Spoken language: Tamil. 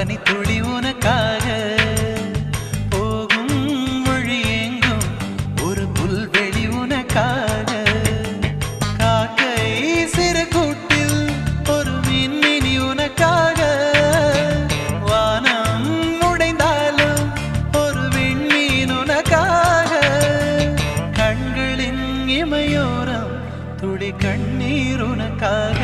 பனித்துளி உனக்காக போகும் மொழி எங்கும் ஒரு புல்வெளி உனக்காக காக்கை சிறு கூட்டில் ஒரு மின்மினி உனக்காக வானம் உடைந்தாலும் ஒரு விண்மீன் உனக்காக கண்களின் இமையோரம் துளி கண்ணீர் உனக்காக